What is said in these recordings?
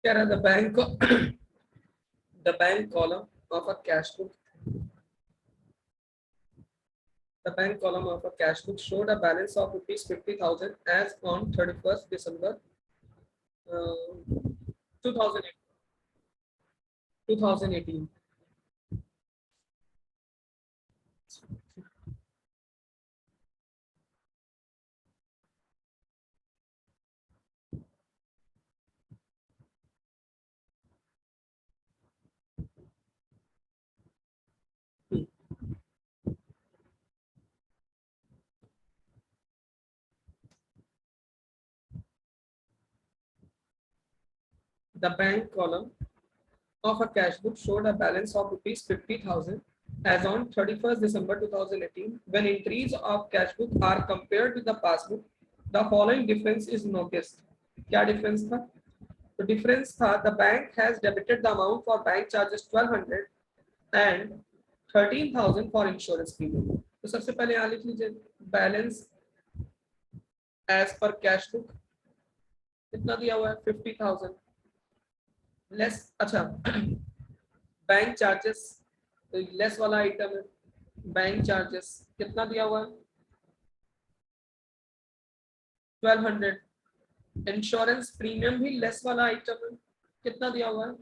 कह रहा the bank the bank column of a cash book the bank column of a cash book showed a balance of rupees 50,000 as on 31st December 2008 2018. The bank column of a cash book showed a balance of rupees 50,000 as on 31st December 2018. When entries of cash book are compared with the passbook, the following difference is noticed. क्या difference था? तो difference था the bank has debited the amount for bank charges 1200 and 13,000 for insurance premium. तो सबसे पहले यहाँ लिख लीजिए balance as per cash book कितना दिया हुआ है 50,000 लेस अच्छा बैंक चार्जेस लेस वाला आइटम है बैंक चार्जेस कितना दिया हुआ है 1200 इंश्योरेंस प्रीमियम भी लेस वाला आइटम है कितना दिया हुआ है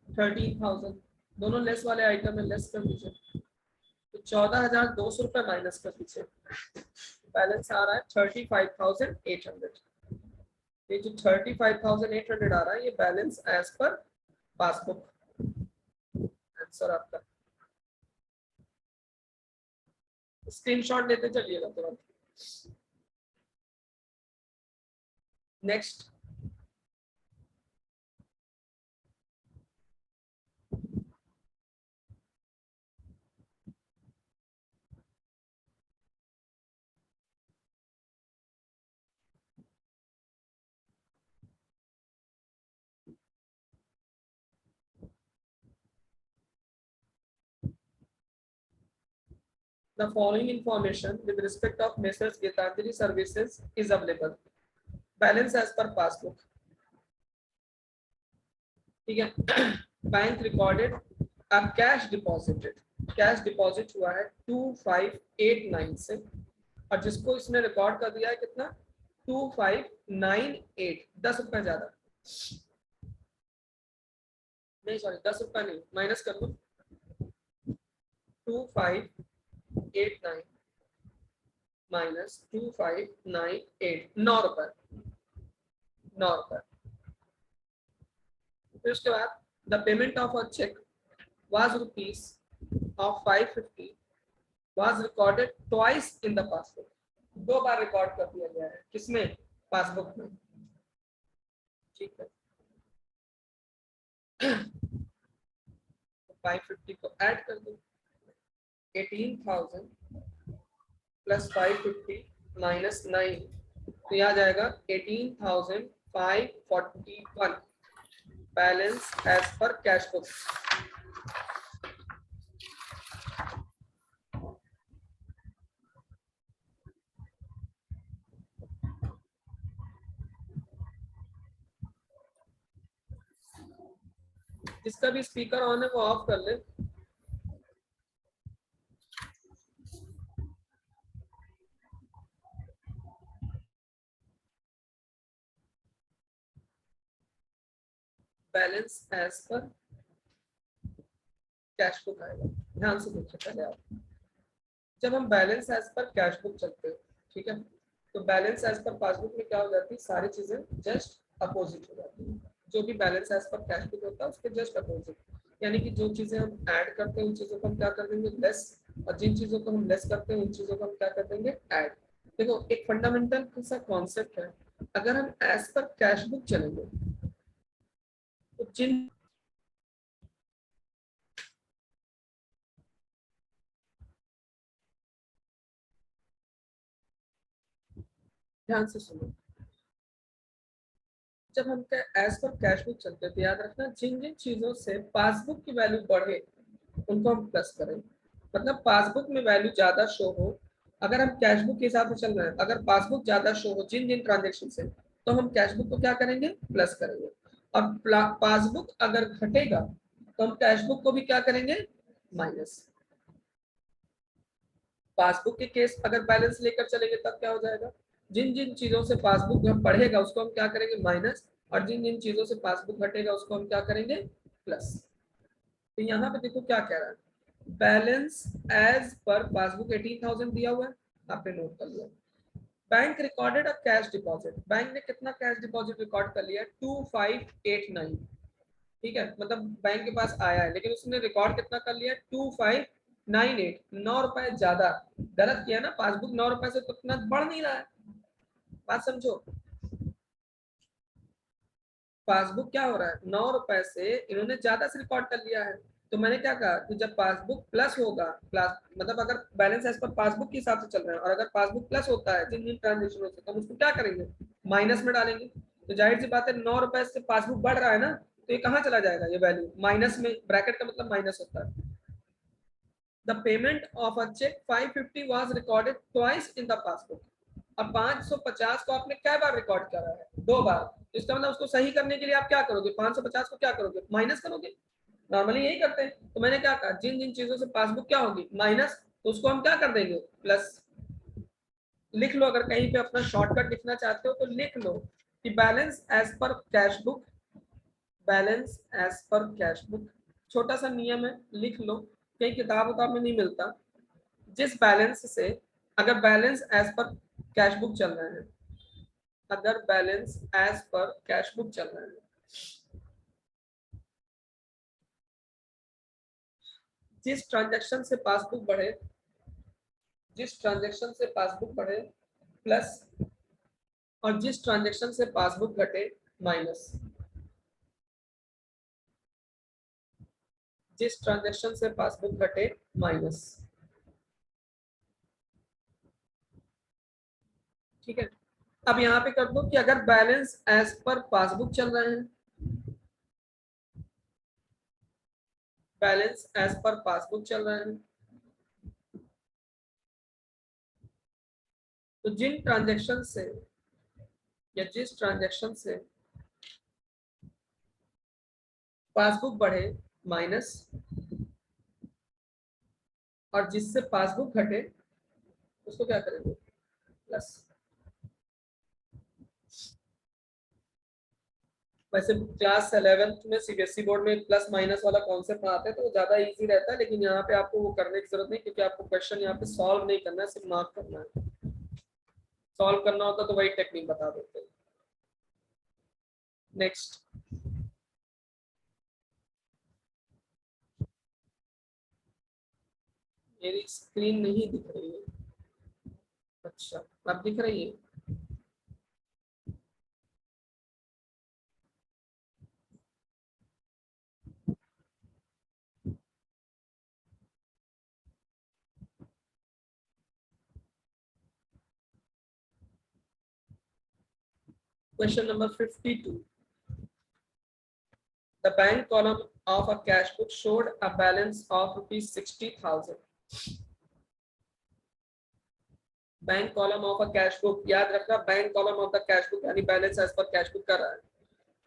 13,000 दोनों लेस वाले आइटम है लेस कर दीजिए तो 14,200 रुपए माइनस कर दीजिए बैलेंस आ रहा है 35,800 ये जो 35,800 आ रहा है ये balance as per passbook answer आपका स्क्रीनशॉट लेते चलिएगा तुरंत next The following information with respect of Messrs. Gitanjali Services is available. Balance as per passbook. ठीक है bank recorded a cash deposited cash deposit हुआ है 2589 से और जिसको इसने रिकॉर्ड कर दिया है कितना 2598 10 रुपए ज्यादा नहीं सॉरी 10 रुपए नहीं माइनस कर लो 2589 माइनस 2598 9 रुपए 9 रुपए फिर उसके बाद the payment of a cheque was rupees of 550 was recorded twice in the passbook. दो बार रिकॉर्ड कर दिया गया है किसमें पासबुक में ठीक है 550 को ऐड कर दो 18,000 प्लस 550 माइनस 9 तो यह आ जाएगा 18,541 balance as per cash book जिसका भी स्पीकर ऑन है वो ऑफ कर ले balance as per cash book आएगा ध्यान से देखिए पहले आप जब हम balance as per cash book चलते हैं ठीक है तो बैलेंस एज पर पासबुक में क्या हो जाती है सारी चीजें जस्ट अपोजिट हो जाती है जो भी balance as per cash book होता है उसके जस्ट अपोजिट यानी कि जो चीजें हम ऐड करते हैं उन चीजों को हम क्या कर देंगे लेस और जिन चीजों को हम लेस करते हैं उन चीजों को हम क्या कर देंगे ऐड देखो एक फंडामेंटल सा कॉन्सेप्ट है अगर हम एज पर कैश बुक चलेंगे तो जिन ध्यान से सुनो जब हम एज पर कैश बुक चलते हैं तो याद रखना जिन जिन चीजों से पासबुक की वैल्यू बढ़े उनको हम प्लस करें मतलब पासबुक में वैल्यू ज्यादा शो हो अगर हम कैश बुक के हिसाब से चल रहे हैं अगर पासबुक ज्यादा शो हो जिन जिन ट्रांजेक्शन से तो हम कैश बुक को क्या करेंगे प्लस करेंगे अब पासबुक अगर घटेगा तो हम कैशबुक को भी क्या करेंगे, माइनस। पासबुक के केस अगर बैलेंस लेकर चलेंगे तब क्या हो जाएगा, जिन जिन चीजों से पासबुक बढ़ेगा उसको हम क्या करेंगे, माइनस, और जिन जिन चीजों से पासबुक घटेगा उसको हम क्या करेंगे, प्लस। तो यहाँ पे देखो क्या कह रहा है, बैलेंस एज पर पासबुक 18,000 दिया हुआ है, आपने नोट कर लिया। Bank recorded a cash deposit, bank ने कितना कैश डिपॉजिट रिकॉर्ड कर लिया, 2589। ठीक है, मतलब बैंक के पास आया है लेकिन उसने रिकॉर्ड कितना कर लिया, 2598, 9 रुपए ज्यादा। गलत किया ना, पासबुक 9 रुपए से तो इतना बढ़ नहीं रहा है, बात समझो। पासबुक क्या हो रहा है, 9 रुपए से इन्होंने ज्यादा से रिकॉर्ड कर लिया है। तो मैंने क्या कहा कि जब पासबुक प्लस होगा, प्लस मतलब अगर बैलेंस एज पर पासबुक के हिसाब से चल रहा है और अगर पासबुक प्लस होता है जिन जिन ट्रांजेक्शन से, तो हम उसको क्या करेंगे, माइनस में डालेंगे। तो जाहिर सी बात है 9 रुपए से पासबुक बढ़ रहा है ना, तो ये कहाँ चला जाएगा, ये वैल्यू माइनस में, ब्रैकेट का मतलब माइनस होता है। The payment of a cheque 550 was recorded twice in the passbook. अब 550 को आपने क्या बार रिकॉर्ड करा है, 2 बार। तो इसका मतलब उसको सही करने के लिए आप क्या करोगे, 550 को क्या करोगे, माइनस करोगे। नॉर्मली यही करते हैं। तो मैंने क्या कहा, जिन जिन चीजों से पासबुक क्या होगी, माइनस, तो उसको हम क्या कर देंगे, प्लस। लिख लो, अगर कहीं पे अपना शॉर्टकट लिखना चाहते हो तो लिख लो कि balance as per cash book, balance as per cash book, छोटा सा नियम है, लिख लो, कहीं किताब उताब में नहीं मिलता। जिस बैलेंस से, अगर balance as per cash book चल रहा है, अगर balance as per cash book चल रहा है, जिस ट्रांजैक्शन से पासबुक बढ़े, जिस ट्रांजैक्शन से पासबुक बढ़े प्लस, और जिस ट्रांजैक्शन से पासबुक घटे माइनस, जिस ट्रांजैक्शन से पासबुक घटे माइनस। ठीक है, अब यहाँ पे कर दो कि अगर बैलेंस एज पर पासबुक चल रहे हैं, बैलेंस एज पर पासबुक चल रहे हैं, तो जिन ट्रांजैक्शन से या जिस ट्रांजैक्शन से पासबुक बढ़े माइनस, और जिससे पासबुक घटे उसको क्या करेंगे, प्लस। वैसे क्लास 11th में सीबीएसई बोर्ड में प्लस माइनस वाला कॉन्सेप्ट पढ़ाते हैं तो वो ज्यादा इजी रहता है, लेकिन यहाँ पे आपको वो करने की जरूरत नहीं, क्योंकि आपको क्वेश्चन यहाँ पे सॉल्व नहीं करना है, सिर्फ मार्क करना है। सॉल्व करना होता तो वही टेक्निक बता देते। नेक्स्ट, मेरी स्क्रीन नहीं दिख रही है, अच्छा अब दिख रही है। Question number 52, the bank column of a cash book showed a balance of rupees 60,000। Bank column of a cash book, याद रखना bank column of the cash book यानी balance as per cash book कर रहा है।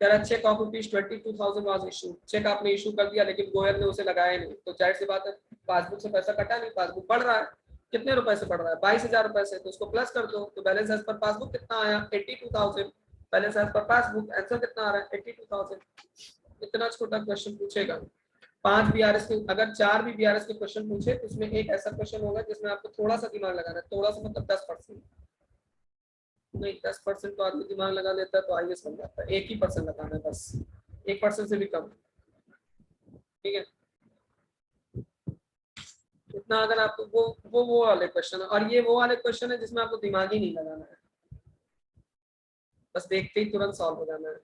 कह रहा cheque of rupees 22,000 was issue, cheque आपने issue कर दिया लेकिन गोयल ने उसे लगाया नहीं, तो जाहिर सी बात है पासबुक से पैसा कटा नहीं, पासबुक बढ़ रहा है। कितने रुपए से बढ़ रहा है, 22,000 रुपए से, तो उसको प्लस कर दो, तो बैलेंस एज पर पासबुक कितना आया, 82,000। Balance as per passbook, answer कितना आ रहा है, 82,000। इतना छोटा क्वेश्चन पूछेगा। 5 बीआरएस के, अगर 4 भी बीआरएस के क्वेश्चन पूछे तो उसमें एक ऐसा क्वेश्चन होगा जिसमें आपको थोड़ा सा दिमाग लगाना है, थोड़ा सा मतलब 10%, नहीं 10% तो आदमी दिमाग लगा लेता है तो आईएएस बन जाता है, 1 ही % लगाना है बस, 1% से भी कम। ठीक है, इतना अगर आपको वो वाले क्वेश्चन है, और ये वो वाले क्वेश्चन है जिसमें आपको दिमाग ही नहीं लगाना है, बस देखते ही तुरंत सॉल्व हो जाना है।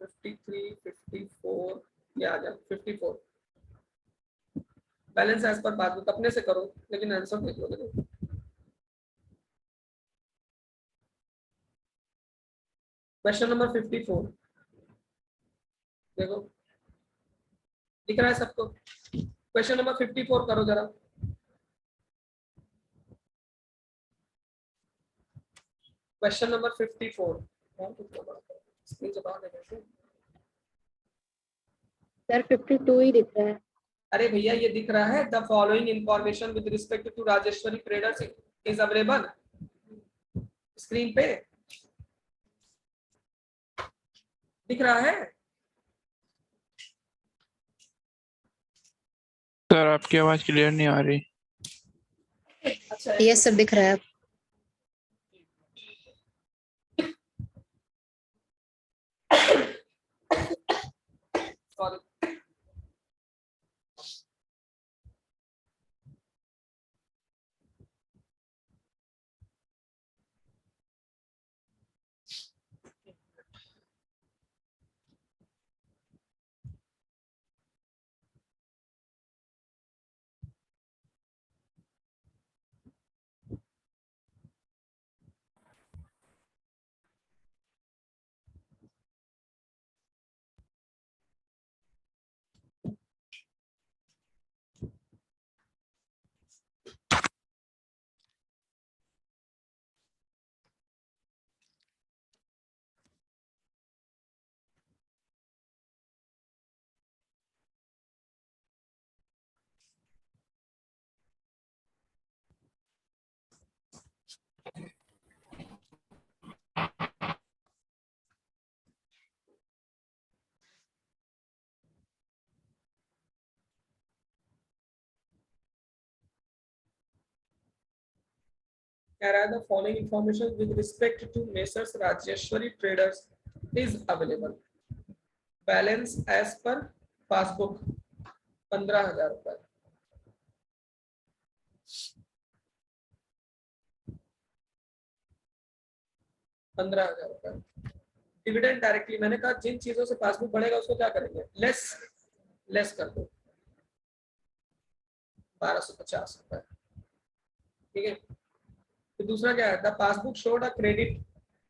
53, 54, ये आ गया 54। बैलेंस एज पर पासबुक अपने से करो लेकिन आंसर देख लो। देखो क्वेश्चन नंबर 54, देखो दिख रहा है सबको, क्वेश्चन नंबर 54 करो जरा। क्वेश्चन नंबर 54, स्क्रीन से बाहर देखो। सर 52 ही दिख रहा है। अरे भैया ये दिख रहा है, the following information with respect to Rajeshwari traders is available screen पे दिख रहा है। सर आपकी आवाज क्लियर नहीं आ रही। अच्छा यस सर दिख रहा है। सॉरी कह रहा है the following information with respect to messrs Rajeshwari traders is available. Balance as per passbook 15,000 रुपए। डिविडेंड डायरेक्टली, मैंने कहा जिन चीजों से पासबुक बढ़ेगा उसको क्या करेंगे, लेस कर दो 1250 रुपए। ठीक है, तो दूसरा क्या है, the passbook showed a credit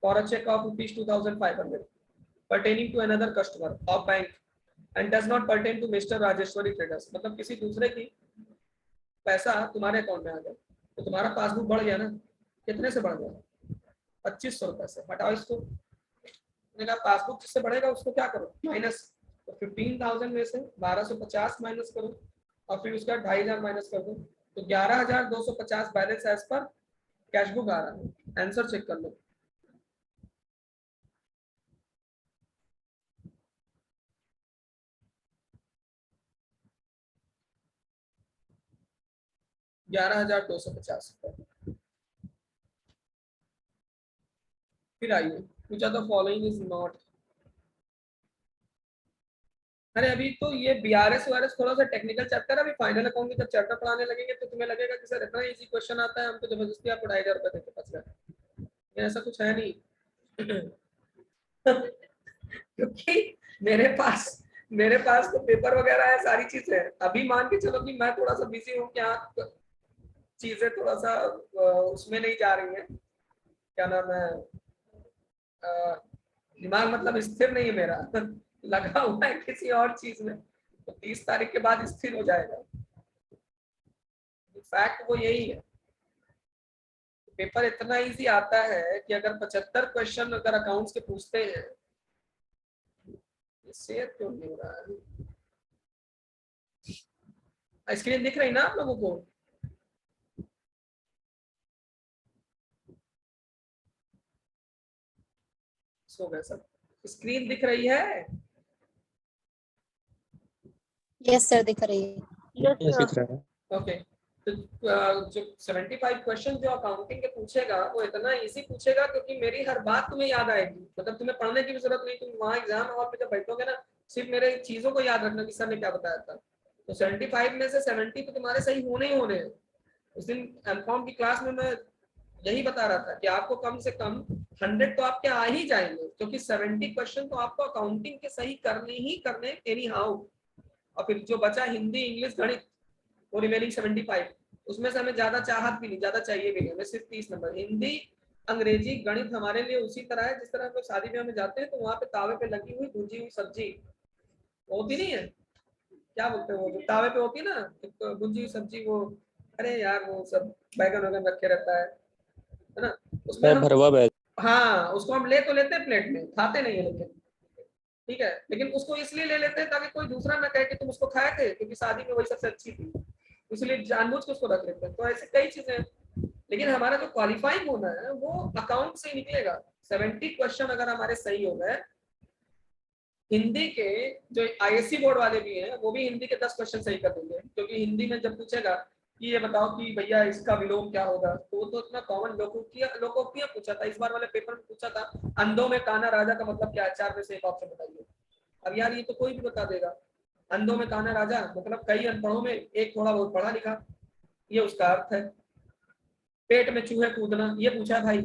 for a cheque of ₹2500 pertaining to another customer of bank and does not pertain to Mr. Rajeshwari traders. मतलब किसी दूसरे की पैसा तुम्हारे अकाउंट में आ गया तो तुम्हारा पासबुक बढ़ गया ना, कितने से बढ़ गया, 2500 रुपए से। हटाओ इसको, मैंने कहा पासबुक जिससे बढ़ेगा उसको क्या करो, माइनस। तो 15,000 में से 1250 माइनस करो और फिर उसका 2,500 माइनस कर दो, तो 11,250 balance as per cash book आ रहा है। आंसर चेक कर लो। ₹11,250। फिर आइए, which of the following is not। अरे अभी तो ये बीआरएस वारएस थोड़ा सा टेक्निकल चैप्टर है, अभी फाइनल अकाउंट में जब चैप्टर पढ़ाने लगेंगे तो तुम्हें लगेगा कि सर इतना इजी क्वेश्चन आता है, हम तो जबरदस्ती आपको 2,500 रुपए देके फंस गए। ऐसा कुछ है नहीं। क्योंकि मेरे पास तो पेपर वगैरह है, सारी चीजें है। अभी मान के चलो कि मैं थोड़ा सा बिजी हूँ, क्या चीजें थोड़ा सा उसमें नहीं जा रही है, क्या नाम है, दिमाग मतलब स्थिर नहीं है मेरा। लगा हुआ है किसी और चीज में, तो 30 तारीख के बाद स्थिर हो जाएगा। फैक्ट वो यही है, पेपर इतना इजी आता है कि अगर 75 क्वेश्चन अगर अकाउंट्स के पूछते हैं, शेयर क्यों नहीं हो रहा है। स्क्रीन दिख रही ना आप लोगों को? सो गए सब, स्क्रीन दिख रही है? यस सर दिख रही है। यस दिख रहा है। ओके, तो जो 75 क्वेश्चन जो अकाउंटिंग के पूछेगा वो इतना इजी पूछेगा क्योंकि मेरी हर बात तुम्हें याद आएगी। मतलब तुम्हें पढ़ने की भी जरूरत नहीं, तुम वहाँ एग्जाम हॉल पे जब बैठोगे ना, सिर्फ मेरे चीजों को याद रखना कि सर ने क्या बताया था। तो 75 में से 70 तो तुम्हारे सही होने ही होने हैं। उस दिन एमकॉम की क्लास में मैं यही बता रहा था कि आपको कम से कम 100 तो आपके आ ही जाएंगे, क्योंकि 70 क्वेश्चन तो आपको अकाउंटिंग के सही करने ही करने एनी हाउ। और फिर जो बचा हिंदी, इंग्लिश, गणित, वो रिमेनिंग 75, उसमें से हमें ज्यादा चाहत भी नहीं, ज्यादा चाहिए भी नहीं, हमें सिर्फ 30 नंबर। हिंदी, अंग्रेजी, गणित हमारे लिए उसी तरह है जिस तरह हम लोग शादी ब्याह में जाते हैं तो वहां पे तावे पे लगी हुई भुजी हुई सब्जी होती नहीं है, क्या बोलते हैं वो जो तावे पे होती है ना, तो भुजी हुई सब्जी, वो अरे यार वो सब बैगन वैगन रखे रहता है ना, उसमें हम भरवा बैग। हाँ, उसको हम ले तो लेते हैं प्लेट में, खाते नहीं है लेकिन, ठीक है, लेकिन उसको इसलिए ले लेते हैं ताकि कोई दूसरा ना कहे कि तुम उसको खाए थे, क्योंकि शादी में वही सबसे अच्छी थी, इसलिए जानबूझ के उसको रख लेते हैं। तो ऐसे कई चीजें हैं, लेकिन हमारा जो क्वालिफाइंग होना है वो अकाउंट से ही निकलेगा। 70 क्वेश्चन अगर हमारे सही हो गए, हिंदी के जो आईएससी बोर्ड वाले भी हैं वो भी हिंदी के 10 क्वेश्चन सही कर देंगे, क्योंकि हिंदी में जब पूछेगा कि ये बताओ कि भैया इसका विलोम क्या होगा, तो वो तो इतना कॉमन लोकोक्तियां पूछा था, इस बार वाले पेपर में पूछा था अंधों में काना राजा का मतलब क्या है, 4 में से एक ऑप्शन बताइए। अब यार ये तो कोई भी बता देगा, अंधों में काना राजा मतलब कई अनपढ़ों में एक थोड़ा बहुत पढ़ा लिखा, ये उसका अर्थ है। पेट में चूहे कूदना, ये पूछा भाई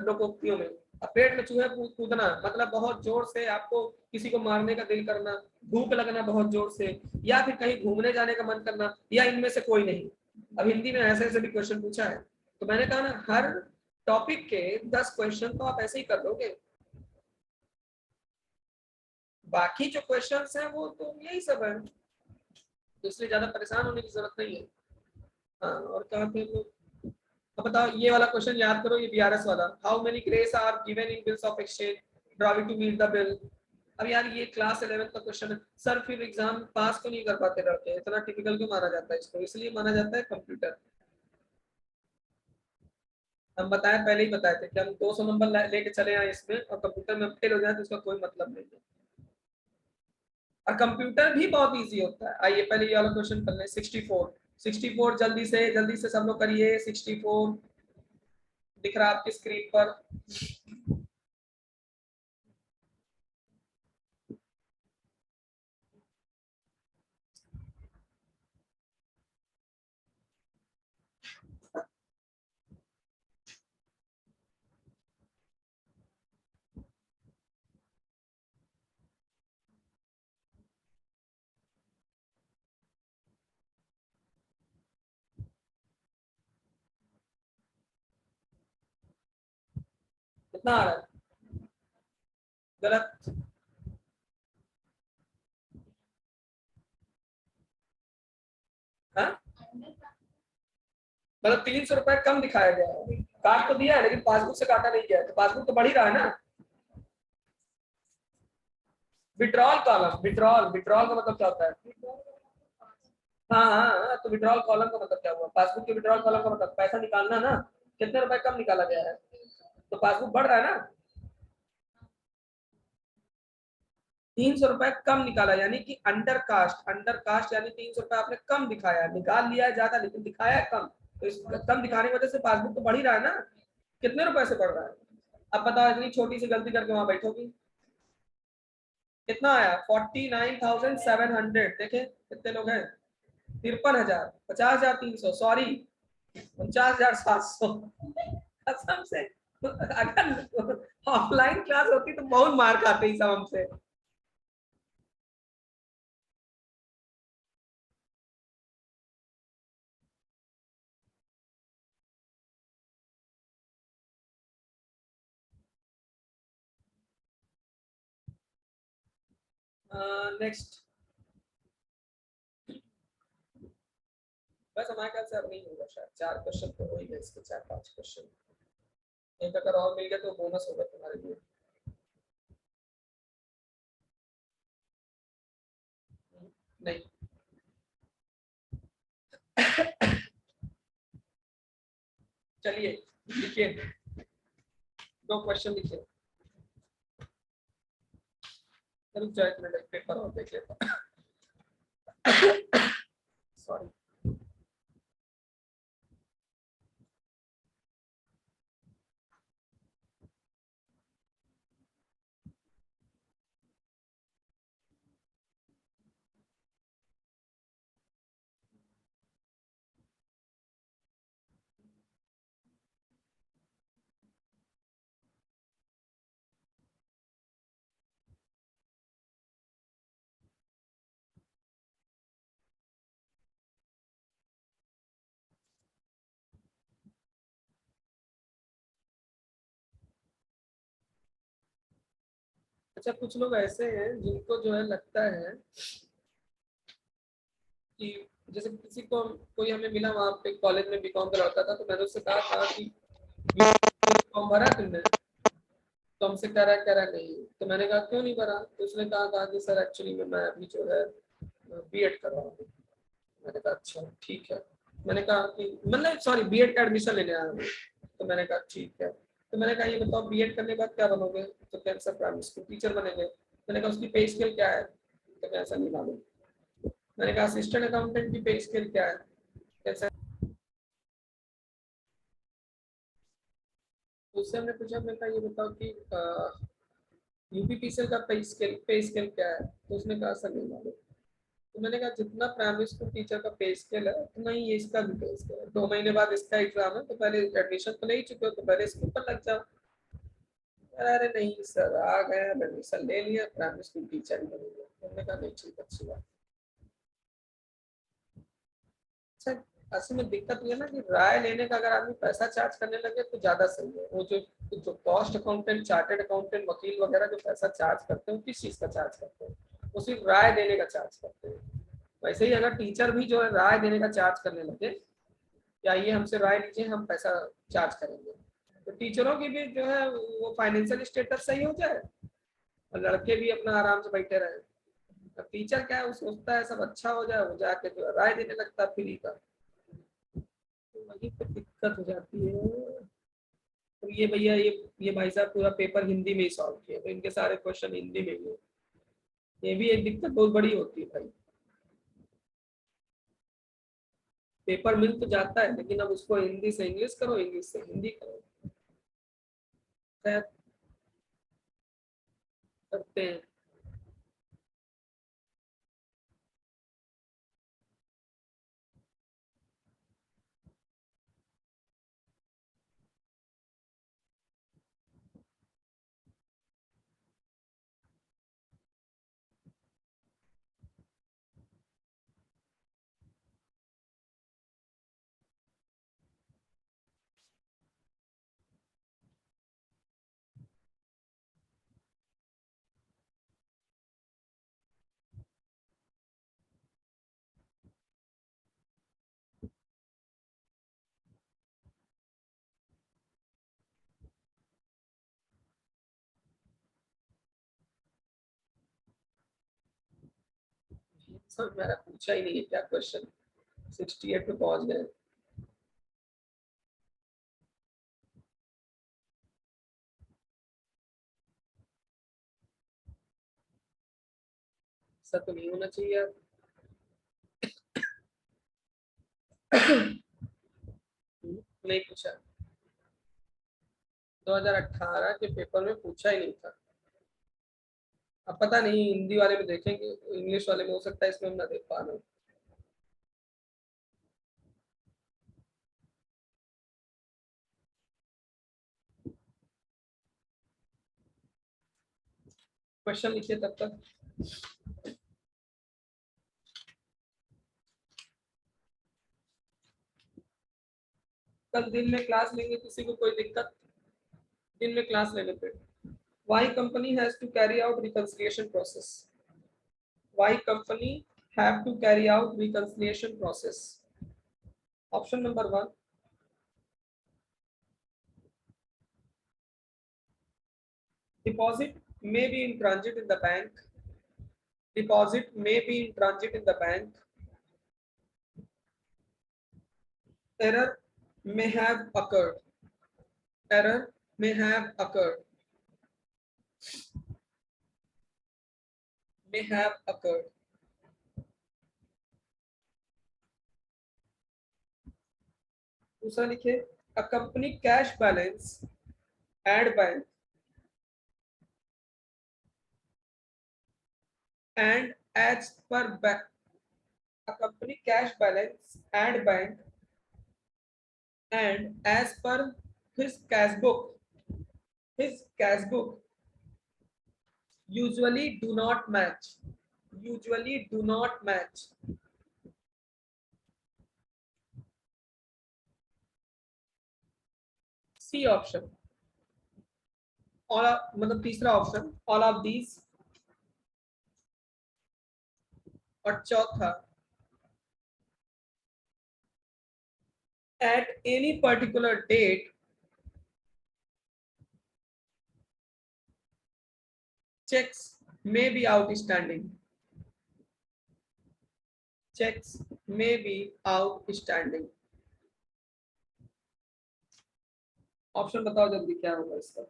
लोकोक्तियों में। अब पेट में चूहे कूदना मतलब बहुत जोर से आपको किसी को मारने का दिल करना, भूख लगना बहुत जोर से, या फिर कहीं घूमने जाने का मन करना, या इनमें से कोई नहीं। अब हिंदी में ऐसे ऐसे भी क्वेश्चन पूछा है, तो मैंने कहा ना हर टॉपिक के 10 क्वेश्चन तो आप ऐसे ही कर लोगे, बाकी जो क्वेश्चंस हैं वो तो यही सब है, तो इसलिए ज्यादा परेशान होने की जरूरत नहीं है। हाँ, और कहा थे हम लोग, अब बताओ ये वाला क्वेश्चन याद करो, ये बीआरएस वाला, how many grace are given in bills of exchange, driving to meet the bill. अब यार ये क्लास 11 का क्वेश्चन है सर, फिर एग्जाम पास क्यों नहीं कर पाते लड़के, इतना टिपिकल क्यों माना जाता है इसको, इसलिए माना जाता है कंप्यूटर। हम बताए पहले ही बताए थे कि हम 200 नंबर लेके चले आए इसमें, और कंप्यूटर में फेल हो जाए तो उसका कोई मतलब नहीं है। और कंप्यूटर भी बहुत इजी होता है। आइए पहले ये वाला क्वेश्चन कर ले, 64 जल्दी से सब लोग करिए। 64 दिख रहा है आपकी स्क्रीन पर, कितना आ रहा है? गलत। हाँ, मतलब 300 रुपए कम दिखाया गया है, काट तो दिया है लेकिन पासबुक से काटा नहीं गया है, तो पासबुक तो बढ़ ही रहा है ना। विड्रॉल कॉलम, विड्रॉल विड्रॉल का मतलब क्या होता है? हाँ हाँ हाँ, तो विड्रॉल कॉलम का मतलब क्या हुआ? पासबुक के विड्रॉल कॉलम का मतलब पैसा निकालना ना, कितने रुपए कम निकाला गया है, तो पासबुक बढ़ रहा है ना। 300 रुपए कम निकाला, यानी कि अंडर कास्ट, अंडर कास्ट यानी 300 रुपए आपने कम दिखाया, निकाल लिया है ज्यादा लेकिन दिखाया है कम, तो इस कम दिखाने की वजह से पासबुक तो बढ़ ही रहा है ना। कितने रुपए से बढ़ रहा है? अब बताओ, इतनी छोटी सी गलती करके वहां बैठोगी, कितना आया? 49,700। देखे कितने लोग हैं? 53,000, 50,300, सॉरी 49,700। कसम से, अगर ऑफलाइन क्लास होती तो बहुत मार खाते ही सब हमसे। नेक्स्ट, बस हमारे ख्याल से अब नहीं होगा शायद, 4 क्वेश्चन तो हो ही गए इसके, 4-5 क्वेश्चन, एक अगर और मिल गया तो बोनस होगा तुम्हारे लिए। नहीं, चलिए लिखिए, 2 क्वेश्चन लिखिए। रुक जाओ एक मिनट, पेपर और देख लेता, सॉरी। अच्छा, कुछ लोग ऐसे हैं जिनको जो है लगता है कि जैसे किसी को, कोई हमें मिला वहाँ पे कॉलेज में बीकॉम का लड़का था, तो मैंने उससे कहा था कि बीकॉम भरा तुमने, तो हमसे कह रहा है नहीं। तो मैंने कहा क्यों नहीं भरा? तो उसने कहा कि सर एक्चुअली में मैं अभी जो है बीएड कर रहा हूँ। मैंने कहा अच्छा ठीक है। मैंने कहा कि मतलब सॉरी बीएड का एडमिशन लेने आया हूँ। तो मैंने कहा ठीक है। तो मैंने कहा ये बताओ बीएड करने के बाद क्या बनोगे? तो कह सर प्राइमरी स्कूल टीचर बनेंगे। मैंने कहा उसकी पे स्केल क्या है? तो कैसा नहीं मालूम। मैंने कहा असिस्टेंट अकाउंटेंट की पे स्केल क्या है? कैसा? उससे हमने पूछा, मैंने कहा ये बताओ कि यूपीपीसीएल का पे स्केल क्या है? तो उसने कहा सर नहीं मालूम। तो मैंने कहा जितना प्राइमरी स्कूल टीचर का पे स्केल है उतना ही ये इसका भी पे स्केल है। 2 महीने बाद इसका एग्जाम है, तो पहले एडमिशन तो ले ही चुके हो, तो पहले स्कूल पर लग जाओ। अरे नहीं सर, आ गए एडमिशन ले लिया, प्राइमरी स्कूल टीचर ही बनेंगे। तो मैंने कहा नहीं ठीक, अच्छी बात। अच्छा, असल में दिक्कत ये है ना कि राय लेने का अगर आदमी पैसा चार्ज करने लगे तो ज्यादा सही है। वो जो कॉस्ट अकाउंटेंट, चार्टेड अकाउंटेंट, वकील वगैरह जो पैसा चार्ज करते हैं, किस चीज का चार्ज करते हैं? वो सिर्फ राय देने का चार्ज करते हैं। वैसे ही अगर टीचर भी जो है राय देने का चार्ज करने लगे, या ये हमसे राय लीजिए हम पैसा चार्ज करेंगे, तो टीचरों की भी जो है वो फाइनेंशियल स्टेटस सही हो जाए और लड़के भी अपना आराम से बैठे रहे। अब टीचर क्या है, वो सोचता है सब अच्छा हो जाए, वो जाके जो है राय देने लगता है फ्री का। तो वही तो दिक्कत हो जाती है। तो ये भैया ये भाई साहब पूरा पेपर हिंदी में ही सॉल्व किए, तो इनके सारे क्वेश्चन हिंदी में ही है। ये भी एक दिक्कत बहुत बड़ी होती है भाई। पेपर मिल तो जाता है लेकिन अब उसको हिंदी से इंग्लिश करो, इंग्लिश से हिंदी करो। खैर, करते हैं। सब मेरा पूछा ही नहीं है क्या क्वेश्चन, 68 पे पहुंच गए। ऐसा तो नहीं होना चाहिए यार। नहीं पूछा, 2018 के पेपर में पूछा ही नहीं था। अब पता नहीं हिंदी वाले में देखेंगे, इंग्लिश वाले में हो सकता है इसमें हम ना देख पा रहे। क्वेश्चन लिखिए तब तक। कल दिन में क्लास लेंगे, किसी को कोई दिक्कत? दिन में क्लास लेने पे why company has to carry out reconciliation process? Why company have to carry out reconciliation process? Option number 1, deposit may be in transit in the bank. Deposit may be in transit in the bank. Error may have occurred. Error may have occurred. May have occurred. दूसरा लिखिए, a company cash balance at bank and as per bank, a company cash balance at bank and as per his cash book, his cash book usually do not match. Usually do not match. C option. मतलब तीसरा option all of these, और चौथा at any particular date checks may be outstanding. Checks may be outstanding. Option बताओ जल्दी क्या होगा इसका।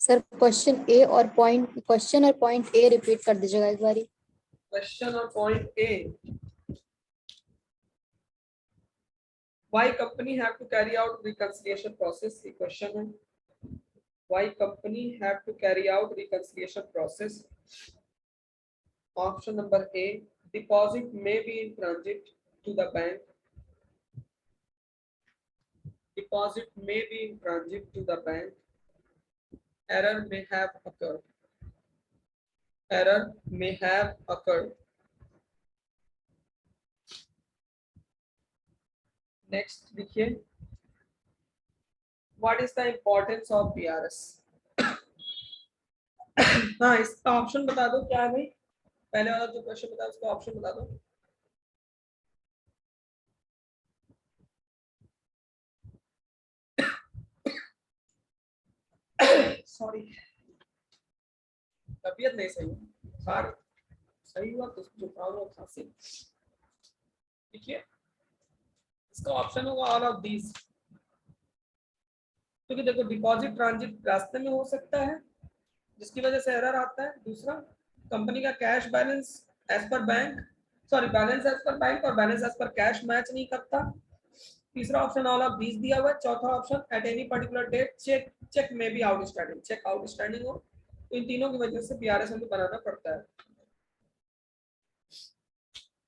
Sir question ए और पॉइंट ए रिपीट कर दीजिएगा एक बारी। क्वेश्चन और point A, why company have to carry out reconciliation process, ये क्वेश्चन है। Why company have to carry out reconciliation process? Option number A, deposit may be in transit to the bank. Deposit may be in transit to the bank. Error may have occurred. Error may have occurred. Next देखिए, what is the importance of BRS? हाँ, इसका option बता दो क्या है भाई। पहले वाला जो क्वेश्चन बता उसका ऑप्शन बता दो। सॉरी, तबीयत नहीं सही, सारे सही हुआ तो जुकाम और खांसी। देखिए इसका ऑप्शन होगा ऑल ऑफ दीज, क्योंकि देखो डिपॉजिट ट्रांजिट रास्ते में हो सकता है जिसकी वजह से एरर आता है। दूसरा, कंपनी का cash balance as per bank, sorry balance as per bank और balance as per cash match नहीं करता। तीसरा ऑप्शन ऑल ऑफ दीज दिया हुआ है। चौथा option at any particular date cheque में भी आउटस्टैंडिंग, चेक आउटस्टैंडिंग हो। तो इन तीनों की वजह से बीआरएस हमें बनाना पड़ता है।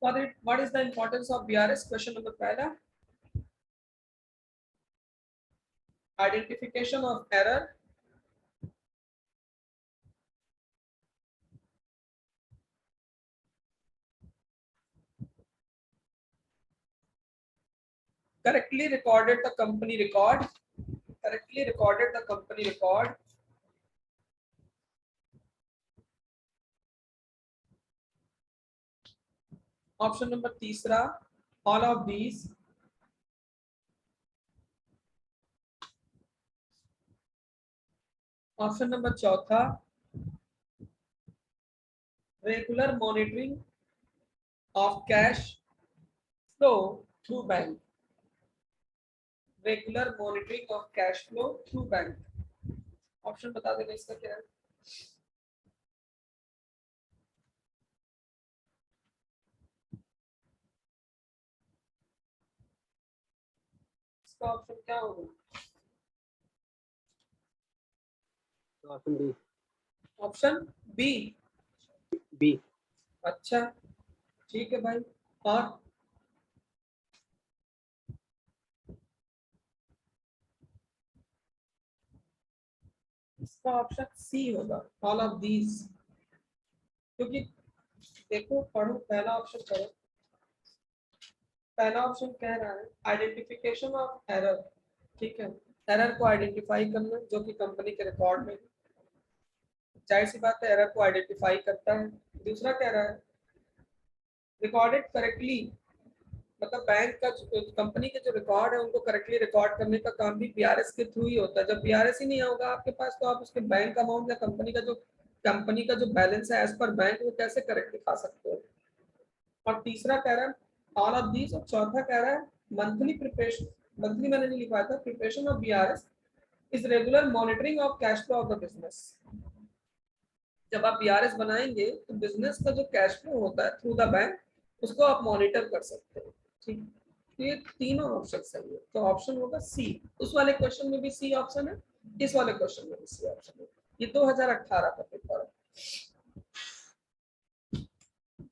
What is the importance of BRS? Question number पहला, identification of error, correctly recorded the company record, correctly recorded the company record, option number तीसरा all of these, option number चौथा regular monitoring of cash flow through bank, regular monitoring of cash flow through bank. Option बता देना इसका क्या है। इसका option क्या होगा। Option B. Option B, B. अच्छा ठीक है भाई। और इसका ऑप्शन सी होगा ऑल ऑफ दीज, क्योंकि देखो पढ़ो पहला ऑप्शन पढ़ो। पहला ऑप्शन कह रहा है आइडेंटिफिकेशन ऑफ एरर, ठीक है, एरर को आइडेंटिफाई करना जो कि कंपनी के रिकॉर्ड में, जाहिर सी बात है एरर को आइडेंटिफाई करता है। दूसरा कह रहा है रिकॉर्डेड करेक्टली, मतलब बैंक का कंपनी के जो रिकॉर्ड है उनको करेक्टली रिकॉर्ड करने का काम भी बीआरएस के थ्रू ही होता है। जब बीआरएस ही नहीं होगा आपके पास तो आप उसके बैंक अमाउंट या कंपनी का जो बैलेंस है एज पर बैंक वो कैसे करेक्ट दिखा सकते हो। और तीसरा कह रहा है ऑल ऑफ दीज, और चौथा कह रहा है मंथली प्रिपरेशन, मंथली मैंने नहीं लिखा था, preparation of BRS is regular monitoring of cash flow of the business. जब आप बीआरएस बनाएंगे तो बिजनेस का जो कैश फ्लो होता है थ्रू द बैंक उसको आप मॉनिटर कर सकते हो, ठीक। तो ये तीनों ऑप्शन सही है, तो ऑप्शन होगा सी। उस वाले क्वेश्चन में भी सी ऑप्शन है, इस वाले क्वेश्चन में भी सी ऑप्शन है। ये 2018 का पेपर है।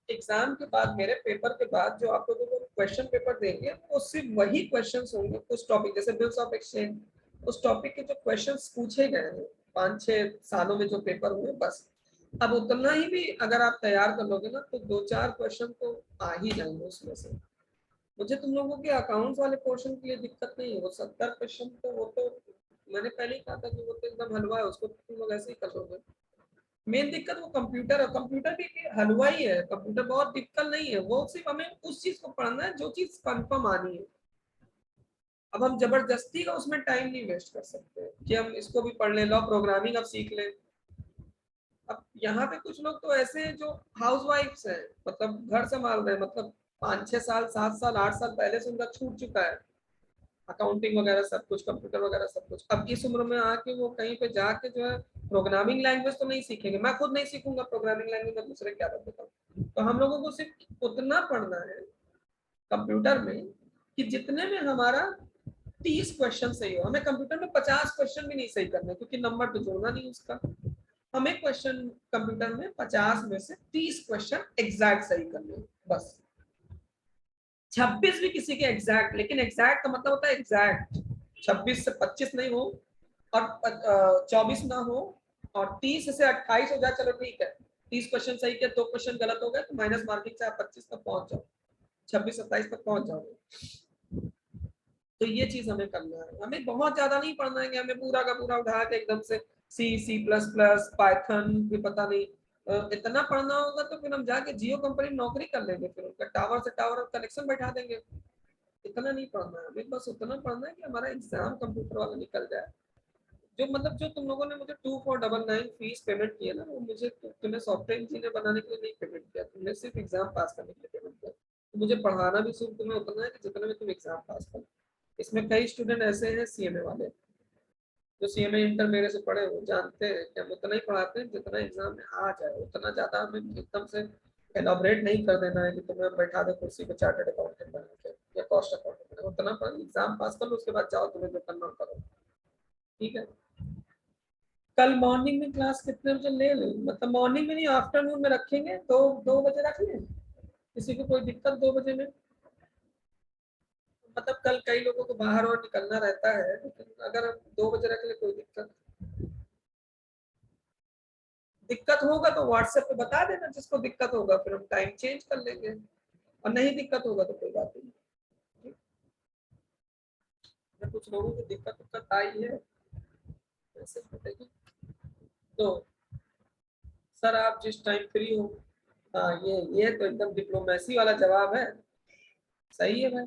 एग्जाम के बाद, मेरे पेपर के बाद जो आपको जो क्वेश्चन पेपर देंगे वो सिर्फ वही क्वेश्चंस होंगे उस टॉपिक, जैसे बिल्स ऑफ एक्सचेंज, उस टॉपिक के जो क्वेश्चंस पूछे गए हैं 5-6 सालों में जो पेपर हुए, बस अब उतना ही भी अगर आप तैयार कर लोगे ना तो 2-4 क्वेश्चन तो आ ही जाएंगे उसमें से। मुझे तुम लोगों के अकाउंट्स वाले पोर्शन के लिए दिक्कत नहीं है, वो 70 क्वेश्चन तो वो तो मैंने पहले ही कहा था कि वो तो एकदम हलवा है, उसको तुम लोग ऐसे ही कर लोगे। मेन दिक्कत वो कंप्यूटर है, कंप्यूटर भी हलवा ही है, कंप्यूटर बहुत दिक्कत नहीं है, वो सिर्फ हमें उस चीज को पढ़ना है जो चीज कंफर्म आनी है। अब हम जबरदस्ती का उसमें टाइम नहीं वेस्ट कर सकते कि हम इसको भी पढ़ लें, लॉ प्रोग्रामिंग अब सीख लें। अब यहाँ पे कुछ लोग तो ऐसे हैं जो हाउस वाइफ्स हैं, मतलब घर संभाल रहे हैं, मतलब 5-6 साल 7 साल 8 साल पहले से उनका छूट चुका है अकाउंटिंग वगैरह सब कुछ, कंप्यूटर वगैरह सब कुछ। अब इस उम्र में आके वो कहीं पे जाके जो है प्रोग्रामिंग लैंग्वेज तो नहीं सीखेंगे, मैं खुद नहीं सीखूंगा प्रोग्रामिंग लैंग्वेज, मैं दूसरे क्या बताऊँ। तो हम लोगों को सिर्फ उतना पढ़ना है कंप्यूटर में कि जितने में हमारा 30 क्वेश्चन सही हो। हमें कंप्यूटर में 50 क्वेश्चन भी नहीं सही करना, क्योंकि नंबर तो जोड़ना नहीं उसका। हमें क्वेश्चन कंप्यूटर में 50 में से 30 क्वेश्चन एग्जैक्ट सही करने, बस। 26 भी किसी के एग्जैक्ट, लेकिन एग्जैक्ट का मतलब होता है एग्जैक्ट। 26 से 25 नहीं हो और 24 ना हो, और 30 से 28 हो जाए, चलो ठीक है। 30 क्वेश्चन सही किया, 2 क्वेश्चन गलत हो गए तो माइनस मार्किंग से आप 25 तक पहुंच जाओ, 26-27 तक पहुंच जाओगे। तो ये चीज हमें करना है। हमें बहुत ज्यादा नहीं पढ़ना है कि हमें पूरा का पूरा उठा के एकदम से C++, पाइथन भी पता नहीं। इतना पढ़ना होगा तो फिर हम जाके जियो कंपनी में नौकरी कर लेंगे, फिर उनका टावर से टावर कनेक्शन बैठा देंगे। इतना नहीं पढ़ना है हमें, बस उतना पढ़ना है कि हमारा एग्जाम कंप्यूटर वाला निकल जाए। जो मतलब जो तुम लोगों ने मुझे 2499 फीस पेमेंट किया ना, वो मुझे तुम्हें सॉफ्टवेयर इंजीनियर बनाने के लिए नहीं पेमेंट किया, तुमने सिर्फ एग्जाम पास करने के लिए पेमेंट किया। तो मुझे पढ़ाना भी सिर्फ तुम्हें उतना है कि जितना में तुम एग्जाम पास करो। इसमें कई स्टूडेंट ऐसे हैं CMA वाले, जो CMA इंटर मेरे से पढ़े, वो जानते हैं कि हम उतना ही पढ़ाते हैं जितना एग्जाम में आ जाए। उतना ज्यादा हमें एकदम से एलाबरेट नहीं कर देना है कि तुम्हें बैठा दे कुर्सी पे चार्टर्ड अकाउंटेंट बना के या कॉस्ट अकाउंटेंट। उतना पढ़, एग्जाम पास कर लो, उसके बाद जाओ तुम्हें जो करना हो करो, ठीक है। कल मॉर्निंग में क्लास कितने बजे ले लें, मतलब मॉर्निंग में नहीं आफ्टरनून में रखेंगे, 2 बजे रख लें, किसी को कोई दिक्कत 2 बजे में? मतलब कल कई लोगों को बाहर और निकलना रहता है, लेकिन अगर हम 2 बजे रख ले कोई दिक्कत होगा तो व्हाट्सएप पे बता देना, जिसको दिक्कत होगा फिर हम टाइम चेंज कर लेंगे, और नहीं दिक्कत होगा तो कोई बात नहीं। कुछ लोगों को दिक्कत आई है वैसे बताइए। तो सर आप जिस टाइम फ्री हो। हाँ, ये तो एकदम डिप्लोमेसी वाला जवाब है, सही है भाई।